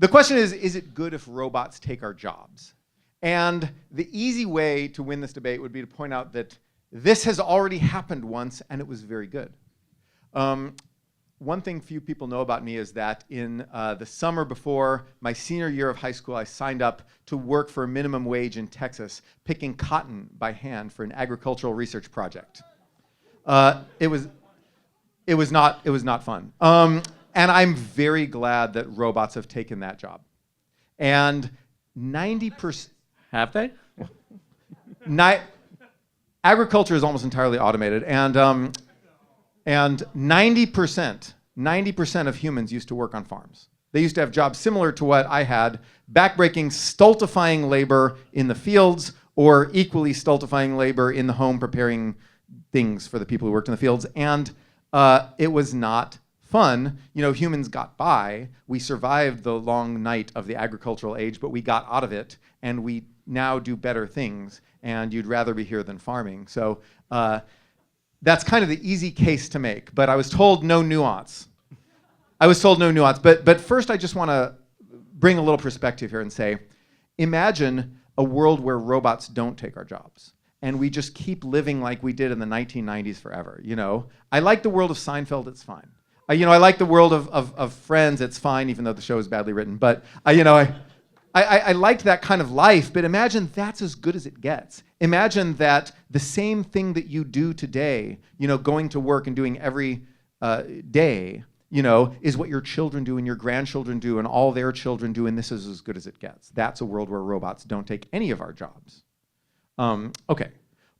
The question is it good if robots take our jobs? And the easy way to win this debate would be to point out that this has already happened once, and it was very good. One thing few people know about me is that in the summer before my senior year of high school, I signed up to work for a minimum wage in Texas, picking cotton by hand for an agricultural research project. It was not fun. And I'm very glad that robots have taken that job. And 90%... Have they? Agriculture is almost entirely automated, and 90% of humans used to work on farms. They used to have jobs similar to what I had, backbreaking, stultifying labor in the fields, or equally stultifying labor in the home preparing things for the people who worked in the fields. And it was not fun. You know, humans got by. We survived the long night of the agricultural age, but we got out of it, and we now do better things, and you'd rather be here than farming. So that's kind of the easy case to make, but I was told no nuance. But first I just want to bring a little perspective here and say, imagine a world where robots don't take our jobs, and we just keep living like we did in the 1990s forever, you know? I like the world of Seinfeld, it's fine. I like the world of Friends, it's fine, even though the show is badly written, but I liked that kind of life, but imagine that's as good as it gets. Imagine that the same thing that you do today, going to work and doing every day, is what your children do and your grandchildren do and all their children do, and this is as good as it gets. That's a world where robots don't take any of our jobs. Okay,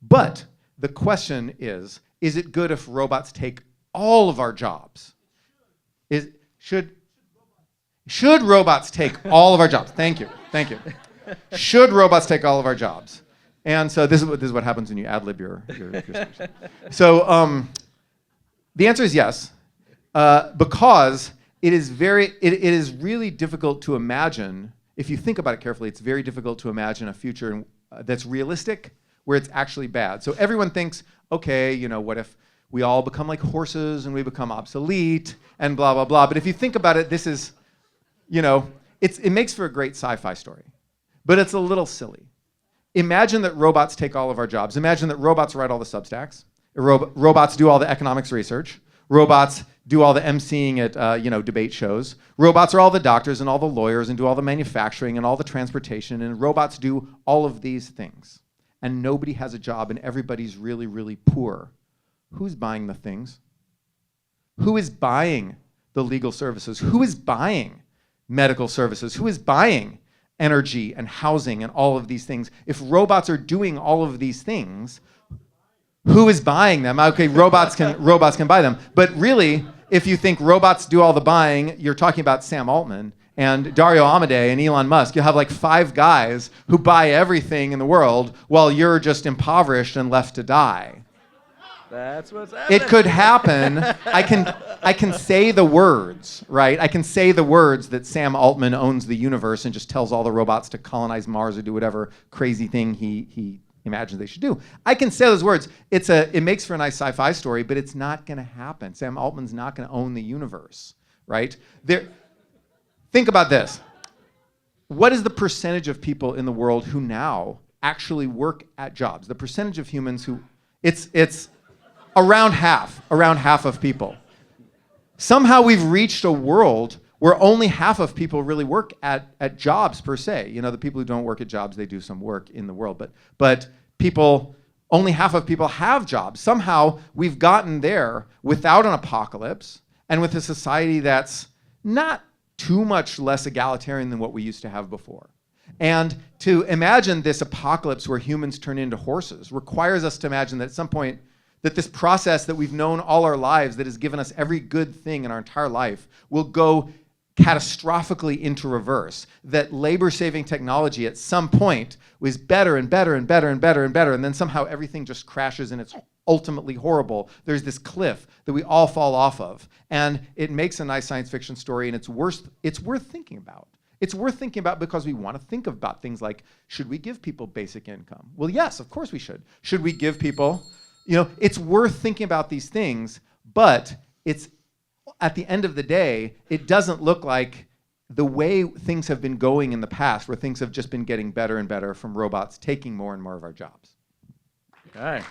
but the question is it good if robots take all of our jobs? Should robots take all of our jobs? Thank you. Should robots take all of our jobs? And so this is what happens when you ad-lib your speech. So the answer is yes, because it is really difficult to imagine. If you think about it carefully, it's very difficult to imagine a future that's realistic where it's actually bad. So everyone thinks, okay, what if we all become like horses and we become obsolete and blah, blah, blah. But if you think about it, this is, it makes for a great sci-fi story, but it's a little silly. Imagine that robots take all of our jobs. Imagine that robots write all the Substacks. Robots do all the economics research. Robots do all the emceeing at debate shows. Robots are all the doctors and all the lawyers and do all the manufacturing and all the transportation, and robots do all of these things. And nobody has a job and everybody's really, really poor. Who's buying the things? Who is buying the legal services? Who is buying medical services? Who is buying energy and housing and all of these things? If robots are doing all of these things, who is buying them? Okay, robots can buy them. But really, if you think robots do all the buying, you're talking about Sam Altman and Dario Amodei and Elon Musk. You'll have like 5 guys who buy everything in the world while you're just impoverished and left to die. That's what's happening. It could happen. I can say the words, right? I can say the words that Sam Altman owns the universe and just tells all the robots to colonize Mars or do whatever crazy thing he imagines they should do. I can say those words. It makes for a nice sci-fi story, but it's not going to happen. Sam Altman's not going to own the universe, right? Think about this. What is the percentage of people in the world who now actually work at jobs? The percentage of humans who... It's around half of people. Somehow we've reached a world where only half of people really work at jobs per se. The people who don't work at jobs, they do some work in the world, but only half of people have jobs. Somehow we've gotten there without an apocalypse and with a society that's not too much less egalitarian than what we used to have before. And to imagine this apocalypse where humans turn into horses requires us to imagine that at some point that this process that we've known all our lives that has given us every good thing in our entire life will go catastrophically into reverse. That labor-saving technology at some point was better and better and better and better and better, and then somehow everything just crashes and it's ultimately horrible. There's this cliff that we all fall off of, and it makes a nice science fiction story, and it's worth thinking about. It's worth thinking about because we want to think about things like, should we give people basic income? Well, yes, of course we should. Should we give people... it's worth thinking about these things, but it's at the end of the day, it doesn't look like the way things have been going in the past, where things have just been getting better and better from robots taking more and more of our jobs. Okay.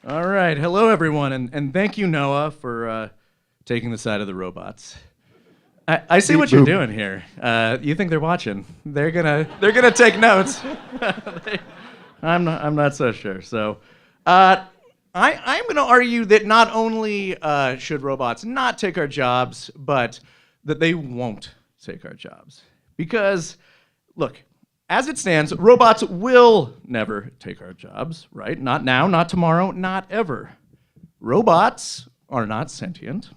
All right. Hello, everyone, and thank you, Noah, for taking the side of the robots. I see what you're doing here. You think they're watching? They're gonna take notes. I'm not so sure. So, I'm going to argue that not only should robots not take our jobs, but that they won't take our jobs. Because, look, as it stands, robots will never take our jobs, right? Not now, not tomorrow, not ever. Robots are not sentient.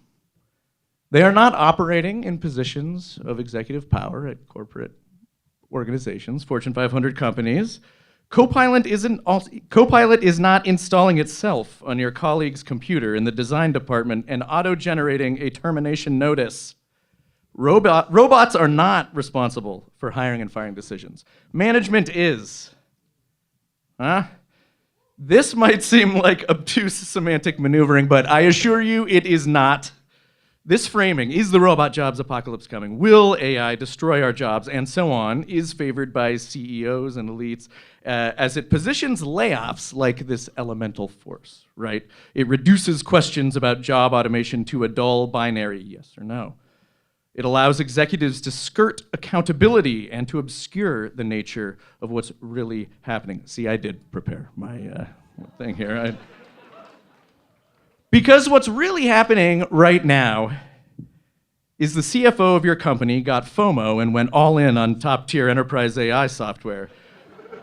They are not operating in positions of executive power at corporate organizations, Fortune 500 companies. Copilot is not installing itself on your colleague's computer in the design department and auto-generating a termination notice. Robots are not responsible for hiring and firing decisions. Management is. This might seem like obtuse semantic maneuvering, but I assure you it is not. This framing, is the robot jobs apocalypse coming? Will AI destroy our jobs? And so on, is favored by CEOs and elites as it positions layoffs like this elemental force, right? It reduces questions about job automation to a dull binary yes or no. It allows executives to skirt accountability and to obscure the nature of what's really happening. See, I did prepare my thing here. Because what's really happening right now is the CFO of your company got FOMO and went all in on top-tier enterprise AI software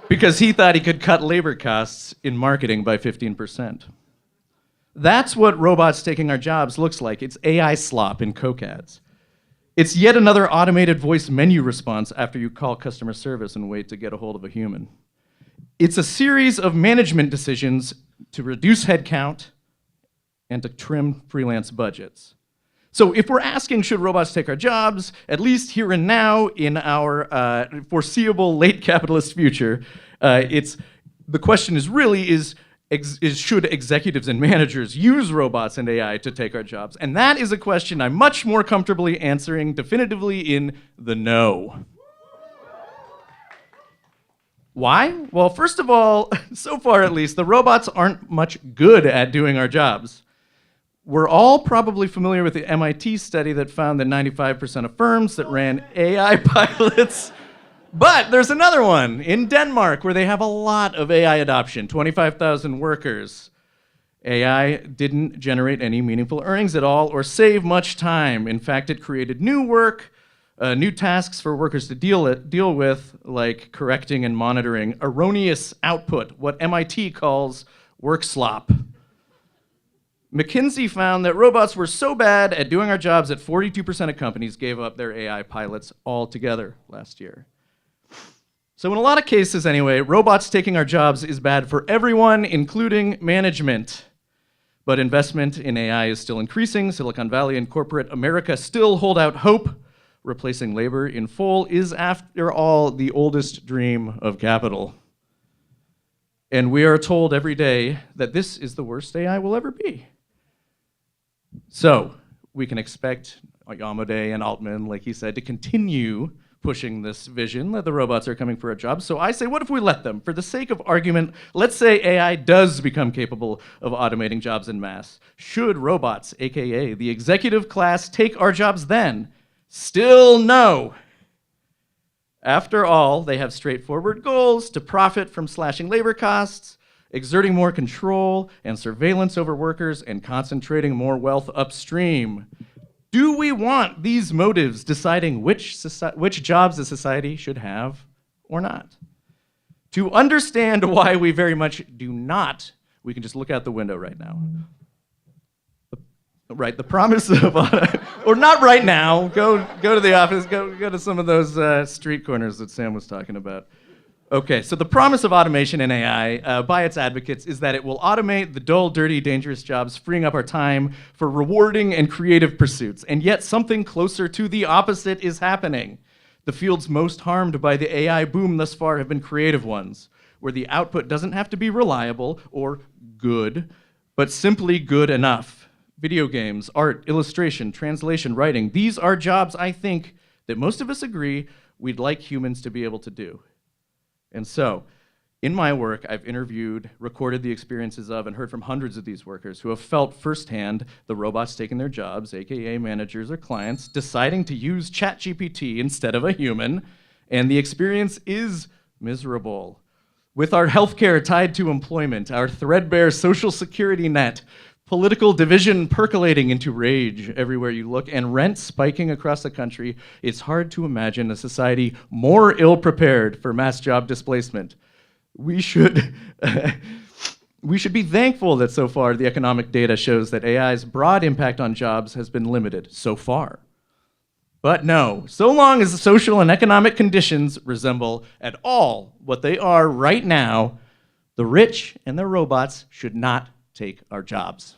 because he thought he could cut labor costs in marketing by 15%. That's what robots taking our jobs looks like. It's AI slop in Coke ads. It's yet another automated voice menu response after you call customer service and wait to get a hold of a human. It's a series of management decisions to reduce headcount and to trim freelance budgets. So if we're asking, should robots take our jobs, at least here and now in our foreseeable late capitalist future, the question is really, should executives and managers use robots and AI to take our jobs? And that is a question I'm much more comfortably answering definitively in the no. Why? Well, first of all, so far at least, the robots aren't much good at doing our jobs. We're all probably familiar with the MIT study that found that 95% of firms that ran AI pilots. But there's another one in Denmark where they have a lot of AI adoption, 25,000 workers. AI didn't generate any meaningful earnings at all or save much time. In fact, it created new work, new tasks for workers to deal with, like correcting and monitoring erroneous output, what MIT calls work slop. McKinsey found that robots were so bad at doing our jobs that 42% of companies gave up their AI pilots altogether last year. So in a lot of cases anyway, robots taking our jobs is bad for everyone, including management. But investment in AI is still increasing. Silicon Valley and corporate America still hold out hope. Replacing labor in full is, after all, the oldest dream of capital. And we are told every day that this is the worst AI will ever be. So we can expect Yamade and Altman, like he said, to continue pushing this vision that the robots are coming for our jobs. So I say, what if we let them? For the sake of argument, let's say AI does become capable of automating jobs en masse. Should robots, aka the executive class, take our jobs then? Still no. After all, they have straightforward goals to profit from slashing labor costs, exerting more control and surveillance over workers, and concentrating more wealth upstream. Do we want these motives deciding which jobs a society should have or not? To understand why we very much do not, we can just look out the window right now. Right, the promise of, or not right now, go to the office, go to some of those street corners that Sam was talking about. Okay, so the promise of automation in AI by its advocates is that it will automate the dull, dirty, dangerous jobs, freeing up our time for rewarding and creative pursuits. And yet something closer to the opposite is happening. The fields most harmed by the AI boom thus far have been creative ones, where the output doesn't have to be reliable or good, but simply good enough. video games, art, illustration, translation, writing. These are jobs, I think, that most of us agree we'd like humans to be able to do. And so, in my work, I've interviewed, recorded the experiences of, and heard from hundreds of these workers who have felt firsthand the robots taking their jobs, aka managers or clients, deciding to use ChatGPT instead of a human, and the experience is miserable. With our healthcare tied to employment, our threadbare social security net, political division percolating into rage everywhere you look, and rent spiking across the country, it's hard to imagine a society more ill-prepared for mass job displacement. We should be thankful that so far the economic data shows that AI's broad impact on jobs has been limited so far. But no, so long as the social and economic conditions resemble at all what they are right now, the rich and their robots should not take our jobs.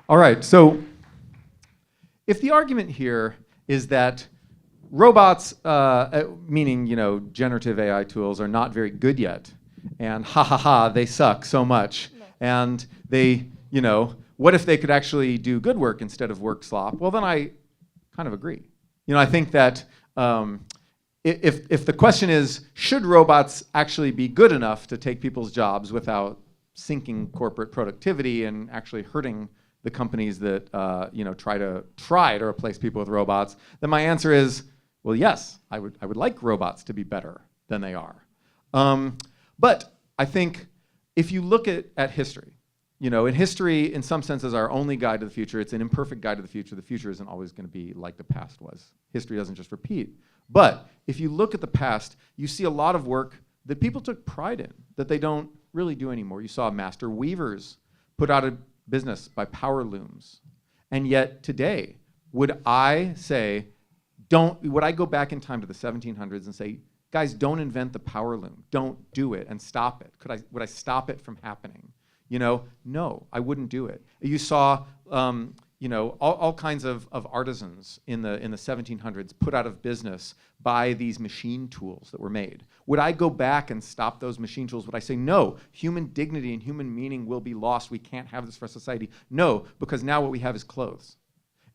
All right, so if the argument here is that robots, meaning generative AI tools, are not very good yet, and they suck so much, and they, what if they could actually do good work instead of work slop? Well, then I kind of agree. I think that if the question is, should robots actually be good enough to take people's jobs without sinking corporate productivity and actually hurting the companies that try to replace people with robots, then my answer is, well, yes, I would like robots to be better than they are. But I think if you look at history, in history, in some sense, is our only guide to the future. It's an imperfect guide to the future. The future isn't always going to be like the past was. History doesn't just repeat. But if you look at the past, you see a lot of work that people took pride in that they don't really do anymore. You saw master weavers put out of business by power looms. And yet today, would I go back in time to the 1700s and say, guys, don't invent the power loom. Don't do it and stop it. Would I stop it from happening? No, I wouldn't do it. You saw all kinds of artisans in the 1700s put out of business by these machine tools that were made. Would I go back and stop those machine tools? Would I say, no, human dignity and human meaning will be lost. We can't have this for society. No, because now what we have is clothes.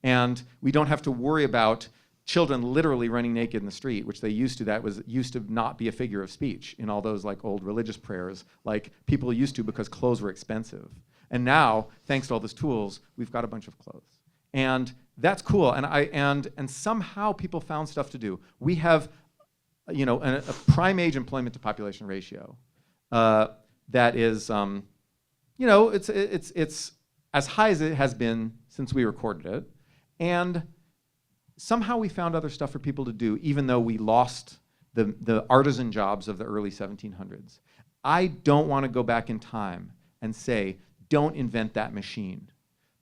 And we don't have to worry about children literally running naked in the street, which they used to. That used to not be a figure of speech in all those old religious prayers, like people used to, because clothes were expensive. And now, thanks to all those tools, we've got a bunch of clothes. And that's cool. And somehow people found stuff to do. We have a prime age employment to population ratio that is it's as high as it has been since we recorded it. And somehow we found other stuff for people to do, even though we lost the artisan jobs of the early 1700s. I don't want to go back in time and say, don't invent that machine,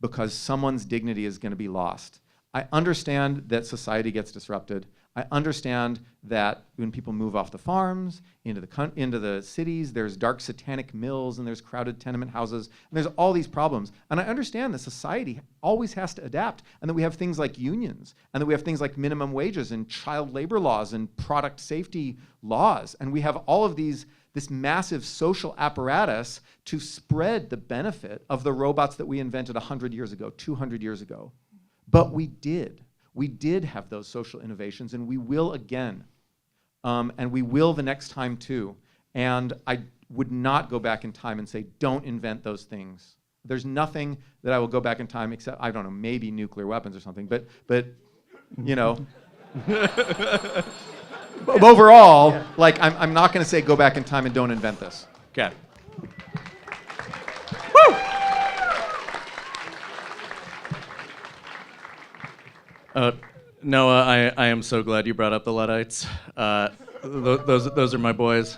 because someone's dignity is going to be lost. I understand that society gets disrupted. I understand that when people move off the farms into the cities, there's dark satanic mills and there's crowded tenement houses and there's all these problems. And I understand that society always has to adapt, and that we have things like unions, and that we have things like minimum wages and child labor laws and product safety laws, and we have all of this massive social apparatus to spread the benefit of the robots that we invented 100 years ago, 200 years ago. But we did. We did have those social innovations, and we will again. And we will the next time too. And I would not go back in time and say, don't invent those things. There's nothing that I will go back in time except, I don't know, maybe nuclear weapons or something. But overall, I'm not going to say go back in time and don't invent this. Okay. Noah, I am so glad you brought up the Luddites. Those are my boys.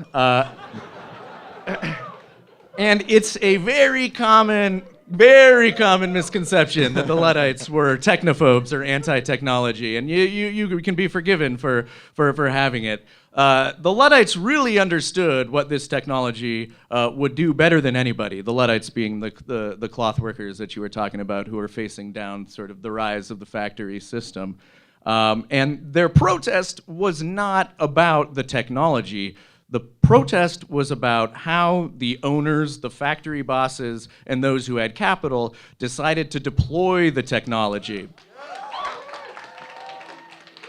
And it's a very common misconception that the Luddites were technophobes or anti-technology, and you can be forgiven for having it. The Luddites really understood what this technology would do better than anybody. The Luddites being the cloth workers that you were talking about, who are facing down sort of the rise of the factory system. And their protest was not about the technology. The protest was about how the owners, the factory bosses, and those who had capital decided to deploy the technology.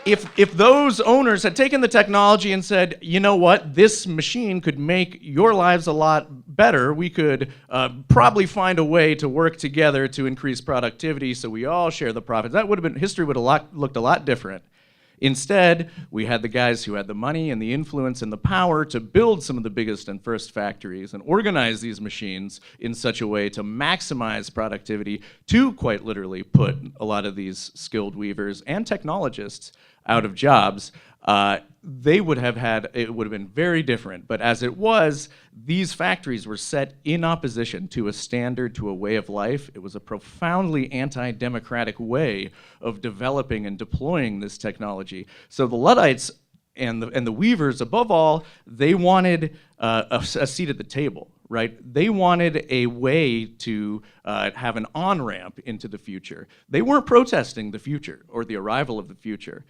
If those owners had taken the technology and said, you know what, this machine could make your lives a lot better, we could probably find a way to work together to increase productivity so we all share the profits. That would have been, history would have looked a lot different. Instead, we had the guys who had the money and the influence and the power to build some of the biggest and first factories and organize these machines in such a way to maximize productivity, to quite literally put a lot of these skilled weavers and technologists out of jobs. They would have had, it would have been very different. But as it was, these factories were set in opposition to a standard, to a way of life. It was a profoundly anti-democratic way of developing and deploying this technology. So the Luddites and the weavers, above all, they wanted a seat at the table, right? They wanted a way to have an on-ramp into the future. They weren't protesting the future or the arrival of the future.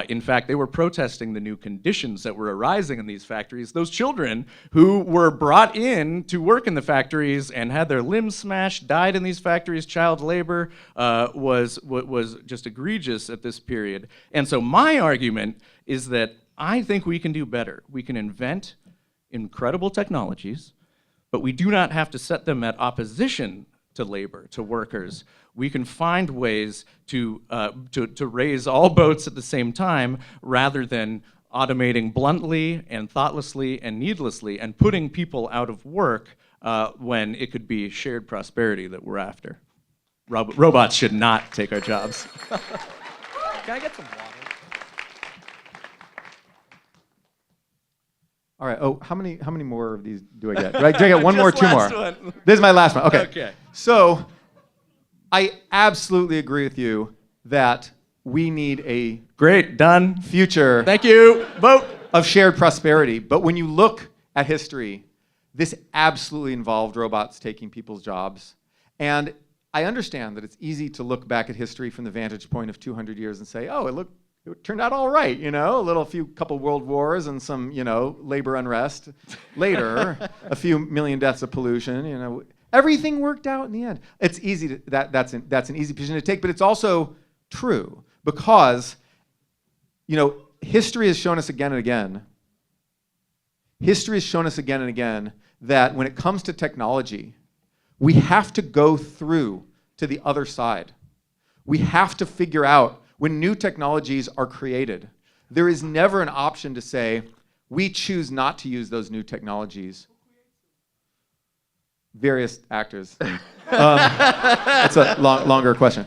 In fact, they were protesting the new conditions that were arising in these factories. Those children who were brought in to work in the factories and had their limbs smashed, died in these factories. Child labor was just egregious at this period. And so my argument is that I think we can do better. We can invent incredible technologies, but we do not have to set them at opposition to labor, to workers. We can find ways to raise all boats at the same time rather than automating bluntly and thoughtlessly and needlessly and putting people out of work when it could be shared prosperity that we're after. Robots should not take our jobs. Can I get some water? All right. Oh, how many more of these do I get? Do I get one more, two more? One. This is my last one. Okay. Okay. So, I absolutely agree with you that we need a Great, done. future Thank you. Vote. of shared prosperity. But when you look at history, this absolutely involved robots taking people's jobs. And I understand that it's easy to look back at history from the vantage point of 200 years and say, oh, it turned out all right, couple world wars and some, labor unrest. Later, a few million deaths of pollution, everything worked out in the end. It's easy to, that's an easy position to take, but it's also true because, history has shown us again and again. History has shown us again and again that when it comes to technology, we have to go through to the other side. We have to figure out when new technologies are created, there is never an option to say, we choose not to use those new technologies. Various actors. That's a longer question.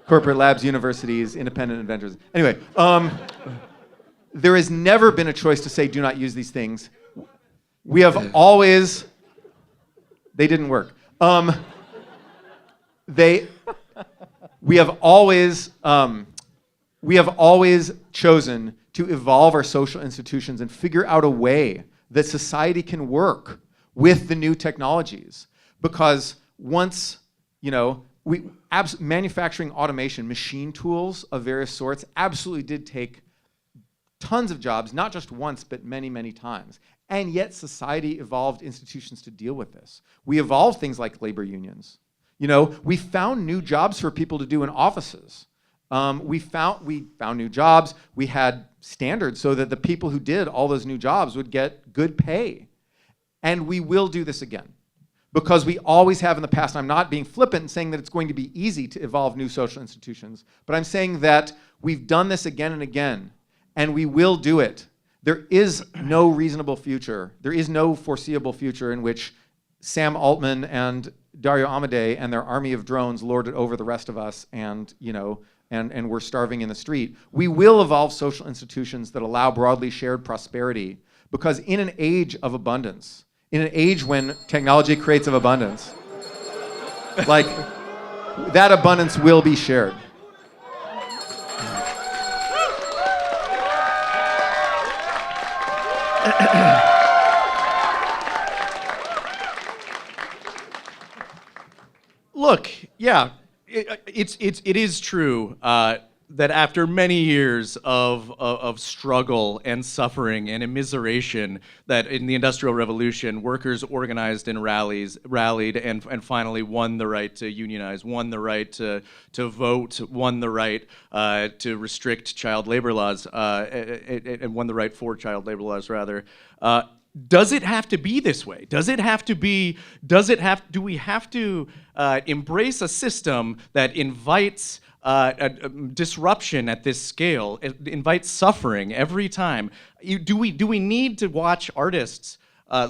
Corporate labs, universities, independent inventors. Anyway, there has never been a choice to say, do not use these things. We have always, they didn't work. We have always chosen to evolve our social institutions and figure out a way that society can work with the new technologies. Because once, manufacturing automation, machine tools of various sorts absolutely did take tons of jobs, not just once, but many, many times. And yet society evolved institutions to deal with this. We evolved things like labor unions. We found new jobs for people to do in offices. We found new jobs. We had standards so that the people who did all those new jobs would get good pay. And we will do this again. Because we always have in the past. I'm not being flippant and saying that it's going to be easy to evolve new social institutions, but I'm saying that we've done this again and again, and we will do it. There is no reasonable future. There is no foreseeable future in which Sam Altman and Dario Amodei and their army of drones lord it over the rest of us, and we're starving in the street. We will evolve social institutions that allow broadly shared prosperity, because in an age of abundance, in an age when technology creates of abundance, like that abundance will be shared. Look, yeah, it is true. that after many years of struggle and suffering and immiseration, that in the Industrial Revolution, workers organized and rallied and finally won the right to unionize, won the right to vote, won the right to restrict child labor laws, and won the right for child labor laws, rather. Does it have to be this way? Do we have to embrace a system that invites disruption at this scale, it invites suffering every time? Do we need to watch artists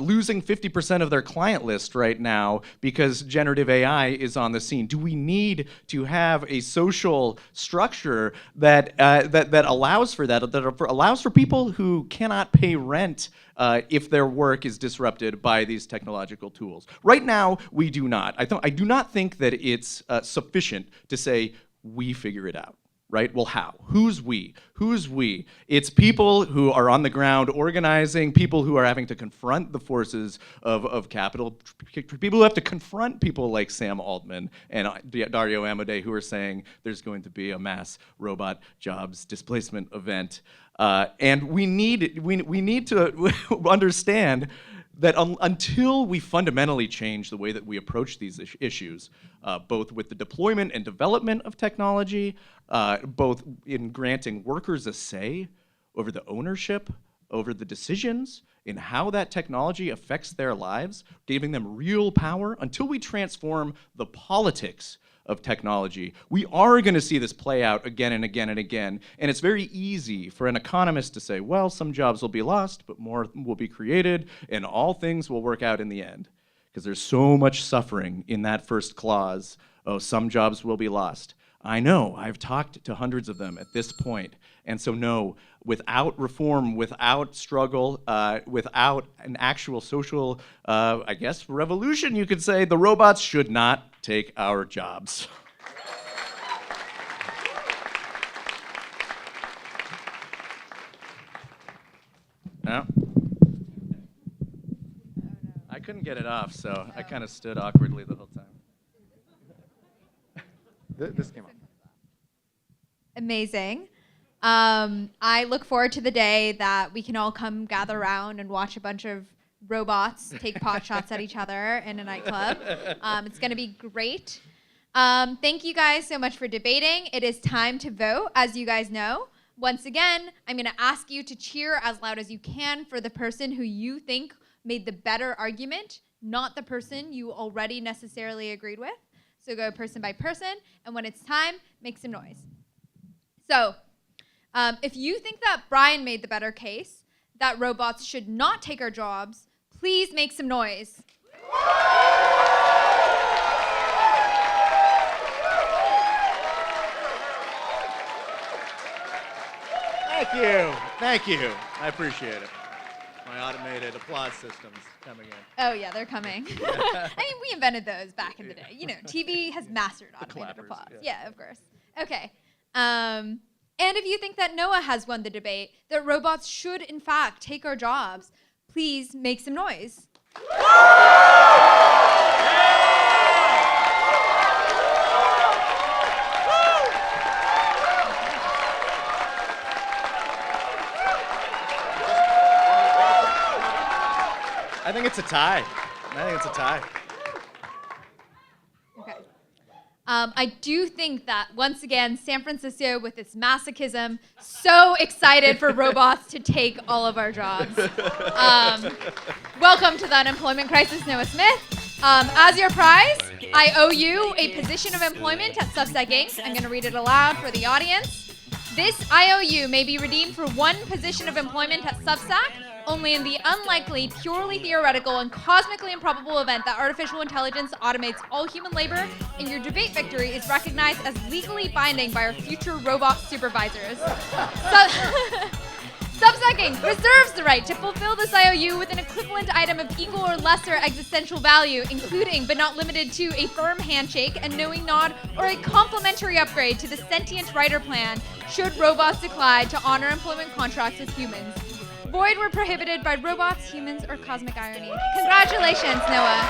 losing 50% of their client list right now because generative AI is on the scene? Do we need to have a social structure that allows for that allows for people who cannot pay rent if their work is disrupted by these technological tools? Right now, we do not. I do not think that it's sufficient to say, we figure it out, right? Well, how? Who's we? It's people who are on the ground organizing, people who are having to confront the forces of capital, people who have to confront people like Sam Altman and Dario Amodei, who are saying there's going to be a mass robot jobs displacement event. And we need to understand that until we fundamentally change the way that we approach these issues, both with the deployment and development of technology, both in granting workers a say over the ownership, over the decisions, in how that technology affects their lives, giving them real power, until we transform the politics of technology, we are going to see this play out again and again and again. And it's very easy for an economist to say, well, some jobs will be lost, but more will be created, and all things will work out in the end. Because there's so much suffering in that first clause, oh, some jobs will be lost. I know, I've talked to hundreds of them at this point. And so no, without reform, without struggle, without an actual social, I guess, revolution, you could say, the robots should not take our jobs. No. I couldn't get it off, so I kind of stood awkwardly the whole time. This came up. Amazing. I look forward to the day that we can all come gather around and watch a bunch of robots take pot shots at each other in a nightclub. It's going to be great. Thank you guys so much for debating. It is time to vote, as you guys know. Once again, I'm going to ask you to cheer as loud as you can for the person who you think made the better argument, not the person you already necessarily agreed with. So go person by person, and when it's time, make some noise. So, if you think that Brian made the better case, that robots should not take our jobs, please make some noise. Thank you. I appreciate it. My automated applause system's coming in. Oh yeah, they're coming. I mean, we invented those back in the day. You know, TV has mastered automated applause. Yeah, of course. Okay. And if you think that Noah has won the debate, that robots should in fact take our jobs, please make some noise. I think it's a tie. Okay. I do think that, once again, San Francisco, with its masochism, so excited for robots to take all of our jobs. Welcome to the unemployment crisis, Noah Smith. As your prize, I owe you a position of employment at Substack Inc. I'm going to read it aloud for the audience. This IOU may be redeemed for one position of employment at Substack, only in the unlikely, purely theoretical, and cosmically improbable event that artificial intelligence automates all human labor, and your debate victory is recognized as legally binding by our future robot supervisors. Substack Inc. reserves the right to fulfill this IOU with an equivalent item of equal or lesser existential value, including but not limited to a firm handshake, a knowing nod, or a complimentary upgrade to the sentient writer plan should robots decline to honor employment contracts with humans. Void were prohibited by robots, humans, or cosmic irony. Congratulations, Noah.